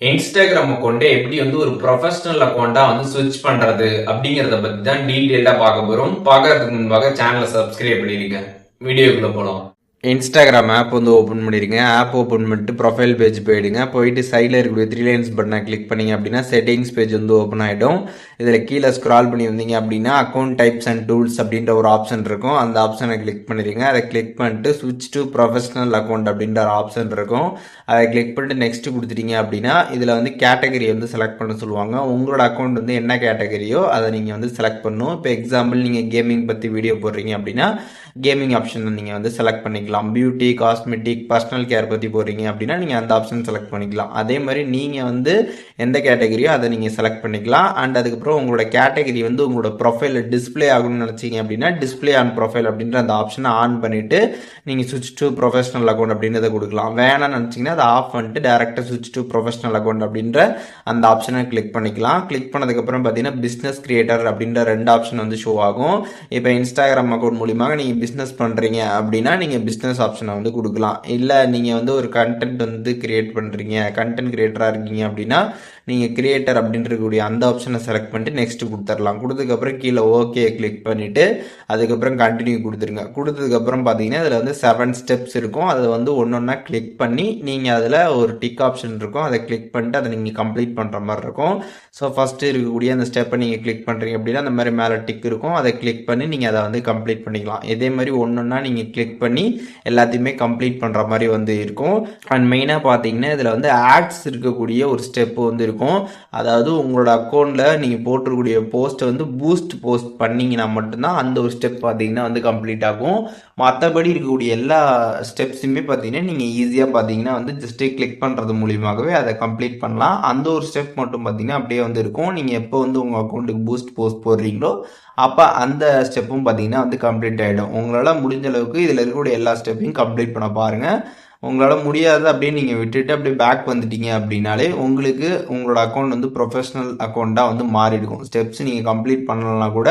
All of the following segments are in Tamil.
இன்ஸ்டாகிராம் அக்கௌண்ட்டை எப்படி ஒரு ப்ரொஃபஷனல் அக்கௌண்டா ஸ்விட்ச் பண்றது அப்படிங்கறத பத்தி தான் டீடைலா பார்க்க போறோம். பார்க்கறதுக்கு முன்பாக சேனலை சப்ஸ்கிரைப் பண்ணிருங்க. வீடியோக்குள்ள போலாம். இன்ஸ்டாகிராம் ஆப் ஓப்பன் பண்ணிடுங்க. ஆப் ஓப்பன் பண்ணிட்டு ப்ரொஃபைல் பேஜ் போயிடுங்க. போயிட்டு சைடில் இருக்கக்கூடிய 3 லைன்ஸ் பட்டனை கிளிக் பண்ணிங்க அப்படின்னா செட்டிங்ஸ் பேஜ் ஓப்பன் ஆகிடும். இதில் கீழே ஸ்க்ரால் பண்ணி வந்தீங்க அப்படின்னா அக்கௌண்ட் டைப்ஸ் அண்ட் டூல்ஸ் அப்படின்ற ஒரு ஆப்ஷன் இருக்கும். அந்த ஆப்ஷனை கிளிக் பண்ணிடுங்க. அதை கிளிக் பண்ணிட்டு ஸ்விட்ச் டு ப்ரொஃபஷனல் அக்கௌண்ட் அப்படின்ற ஒரு ஆப்ஷன் இருக்கும். அதை கிளிக் பண்ணிட்டு நெக்ஸ்ட் கொடுத்துட்டீங்க அப்படின்னா இதில் கேட்டகரி செலக்ட் பண்ண சொல்லுவாங்க. உங்களோட அக்கௌண்ட் என்ன கேட்டகரியோ அதை நீங்கள் செலக்ட் பண்ணணும். இப்போ எக்ஸாம்பிள் நீங்கள் கேமிங் பற்றி வீடியோ போடுறீங்க அப்படின்னா கேமிங் ஆப்ஷனை நீங்கள் செலக்ட் பண்ணிக்கலாம். பியூட்டி, காஸ்மெட்டிக், பர்சனல் கேர் பற்றி போகிறீங்க அப்படின்னா நீங்கள் அந்த ஆப்ஷன் செலக்ட் பண்ணிக்கலாம். அதே மாதிரி நீங்கள் எந்த கேட்டகரியோ அதை நீங்கள் செலக்ட் பண்ணிக்கலாம். அண்ட் அதுக்கப்புறம் உங்களோட கேட்டகரி உங்களோட ப்ரொஃபைலில் டிஸ்பிளே ஆகணும்னு நினச்சிங்க அப்படின்னா டிஸ்பிளே ஆன் ப்ரொஃபைல் அப்படின்ற அந்த ஆப்ஷனை ஆன் பண்ணிவிட்டு நீங்கள் ஸ்விட்ச் டு ப்ரொஃபஷனல் அக்கௌண்ட் அப்படின்றத கொடுக்கலாம். வேணாம்னு நினச்சிங்கன்னா அதை ஆஃப் பண்ணிட்டு டேரெக்டாக ஸ்விட்ச் டு ப்ரொஃபஷனல் அக்கௌண்ட் அப்படின்ற அந்த ஆப்ஷனை கிளிக் பண்ணிக்கலாம். கிளிக் பண்ணதுக்கப்புறம் பார்த்தீங்கன்னா பிஸ்னஸ் கிரியேட்டர் அப்படின்ற 2 ஆப்ஷன் ஷோ ஆகும். இப்போ இன்ஸ்டாகிராம் அக்கௌண்ட் மூலியமாக நீங்கள் பிஸ்னஸ் பண்ணுறீங்க அப்படின்னா நீங்கள் பிஸ்னஸ் ஆப்ஷனை கொடுக்கலாம். இல்லை நீங்கள் ஒரு கண்டென்ட் கிரியேட் பண்ணுறீங்க, கண்டென்ட் கிரியேட்டராக இருக்கீங்க அப்படின்னா நீங்கள் கிரியேட்டர் அப்படின்றக்கூடிய அந்த ஆப்ஷனை செலக்ட் பண்ணிட்டு நெக்ஸ்ட் கொடுத்துடலாம். கொடுத்ததுக்கப்புறம் கீழே ஓகே கிளிக் பண்ணிவிட்டு அதுக்கப்புறம் கண்டினியூ கொடுத்துருங்க. கொடுத்ததுக்கப்புறம் பார்த்தீங்கன்னா அதில் 7 ஸ்டெப்ஸ் இருக்கும். அதை ஒன்று ஒன்றா கிளிக் பண்ணி நீங்கள் அதில் ஒரு டிக் ஆப்ஷன் இருக்கும். அதை கிளிக் பண்ணிட்டு அதை நீங்கள் கம்ப்ளீட் பண்ணுற மாதிரி இருக்கும். ஸோ ஃபஸ்ட்டு இருக்கக்கூடிய அந்த ஸ்டெப்பை நீங்கள் கிளிக் பண்ணுறீங்க அப்படின்னா அந்த மாதிரி மேலே டிக் இருக்கும். அதை கிளிக் பண்ணி நீங்கள் அதை கம்ப்ளீட் பண்ணிக்கலாம். இதே மாதிரி ஒன்றா நீங்கள் கிளிக் பண்ணி எல்லாத்தையுமே கம்ப்ளீட் பண்ணுற மாதிரி இருக்கும். அண்ட் மெயினாக பார்த்தீங்கன்னா இதில் ஆட்ஸ் இருக்கக்கூடிய ஒரு ஸ்டெப்பு இருக்கும். அதாவது உங்களோட அக்கௌண்ட்டில் நீங்கள் போட்டிருக்கூடிய போஸ்ட்டை பூஸ்ட் போஸ்ட் பண்ணிங்கன்னா மட்டும்தான் அந்த ஒரு ஸ்டெப் பார்த்தீங்கன்னா கம்ப்ளீட் ஆகும். மற்றபடி இருக்கக்கூடிய எல்லா ஸ்டெப்ஸுமே பார்த்தீங்கன்னா நீங்கள் ஈஸியாக பார்த்தீங்கன்னா ஜஸ்ட்டு கிளிக் பண்ணுறது மூலியமாகவே அதை கம்ப்ளீட் பண்ணலாம். அந்த ஒரு ஸ்டெப் மட்டும் பார்த்தீங்கன்னா அப்படியே இருக்கும். நீங்கள் எப்போ உங்கள் அக்கௌண்ட்டுக்கு பூஸ்ட் போஸ்ட் போடுறீங்களோ அப்போ அந்த ஸ்டெப்பும் பார்த்தீங்கன்னா கம்ப்ளீட் ஆகிடும். உங்களால் முடிஞ்ச அளவுக்கு இதில் இருக்கக்கூடிய எல்லா ஸ்டெப்பையும் கம்ப்ளீட் பண்ண பாருங்கள். உங்களால் முடியாது அப்படின்னு நீங்கள் விட்டுட்டு அப்படியே பேக் வந்துட்டீங்க அப்படின்னாலே உங்களுக்கு உங்களோட அக்கௌண்ட் ப்ரொஃபஷனல் அக்கௌண்ட்டாக மாறிடுக்கும். ஸ்டெப்ஸ் நீங்கள் கம்ப்ளீட் பண்ணலன்னா கூட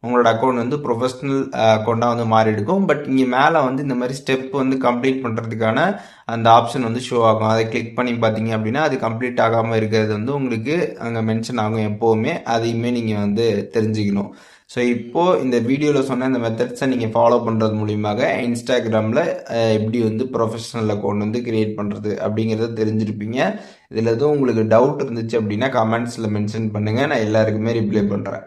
உங்களோட அக்கௌண்ட் ப்ரொஃபஷனல் அக்கௌண்ட்டாக மாறிடுக்கும். பட் இங்கே மேலே இந்த மாதிரி ஸ்டெப் கம்ப்ளீட் பண்ணுறதுக்கான அந்த ஆப்ஷன் ஷோ ஆகும். அதை கிளிக் பண்ணி பார்த்தீங்க அப்படின்னா அது கம்ப்ளீட் ஆகாமல் இருக்கிறது உங்களுக்கு அங்கே மென்ஷன் ஆகும் எப்போவுமே. அதையுமே நீங்கள் தெரிஞ்சுக்கணும். ஸோ இப்போது இந்த வீடியோவில் சொன்ன இந்த மெத்தட்ஸை நீங்கள் ஃபாலோ பண்ணுறது மூலியமாக இன்ஸ்டாகிராமில் எப்படி ப்ரொஃபஷனல் அக்கௌண்ட் கிரியேட் பண்ணுறது அப்படிங்கிறத தெரிஞ்சிருப்பீங்க. இதில் எதுவும் உங்களுக்கு டவுட் இருந்துச்சு அப்படின்னா கமெண்ட்ஸில் மென்ஷன் பண்ணுங்கள். நான் எல்லாருக்குமே ரிப்ளை பண்ணுறேன்.